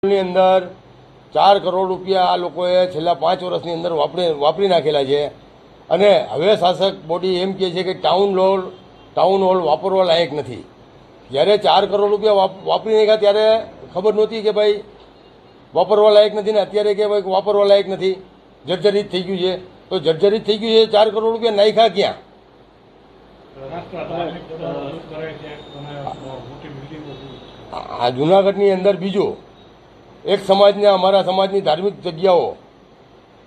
ની અંદર 4 કરોડ રૂપિયા આ લોકોએ છેલ્લા 5 વર્ષની અંદર વાપરી નાખેલા છે અને હવે શાસક બોડી એમ કહે છે કે ટાઉન હોલ વાપરવા લાયક નથી। જ્યારે 4 કરોડ રૂપિયા વાપરી નાખ્યા ત્યારે ખબર નહોતી કે ભાઈ વાપરવા લાયક નથી ને અત્યારે કે ભાઈ વાપરવા લાયક નથી, જર્જરિત થઈ ગયું છે। તો જર્જરિત થઈ ગયું છે, 4 કરોડ રૂપિયા નાખ્યા ક્યાં? આ જુનાગઢની અંદર બીજું એક સમાજને, અમારા સમાજની ધાર્મિક જગ્યાઓ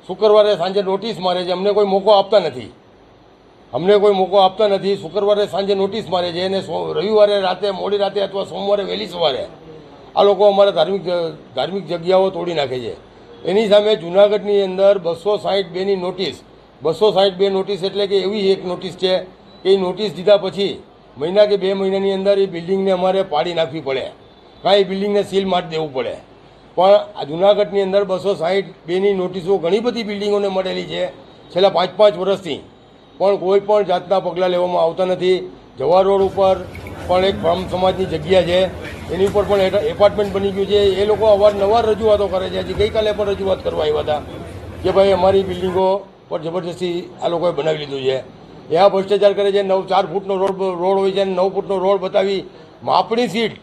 શુક્રવારે સાંજે નોટિસ મારે છે, અમને કોઈ મોકો આપતા નથી। શુક્રવારે સાંજે નોટિસ મારે છે અને રવિવારે રાતે, મોડી રાતે અથવા સોમવારે વહેલી સવારે આ લોકો અમારા ધાર્મિક જગ્યાઓ તોડી નાખે છે। એની સામે જુનાગઢની અંદર 262ની નોટિસ, 262 નોટિસ એટલે કે એવી એક નોટિસ છે કે એ નોટિસ દીધા પછી મહિના કે 2 મહિનાની અંદર એ બિલ્ડિંગને અમારે પાડી નાખવી પડે, કાંઈ બિલ્ડિંગને સીલ મારી દેવું પડે। પણ આ જુનાગઢની અંદર 262ની નોટિસો ઘણી બધી બિલ્ડિંગોને મળેલી છે છેલ્લા 5-5 વર્ષથી, પણ કોઈ પણ જાતના પગલાં લેવામાં આવતા નથી। જવાહર રોડ ઉપર પણ એક બ્રહ્મ સમાજની જગ્યા છે, એની ઉપર પણ એપાર્ટમેન્ટ બની ગયું છે। એ લોકો અવારનવાર રજૂઆતો કરે છે, હજી ગઈકાલે પણ રજૂઆત કરવા આવ્યા હતા કે ભાઈ અમારી બિલ્ડિંગો પર જબરજસ્તી આ લોકોએ બનાવી લીધું છે। એવા ભ્રષ્ટાચાર કરે છે। 4 ફૂટનો રોડ હોય છે, 9 ફૂટનો રોડ બતાવી માપણી સીટ।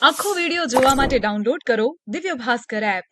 આખો વિડિયો જોવા માટે ડાઉનલોડ કરો દિવ્ય ભાસ્કર એપ।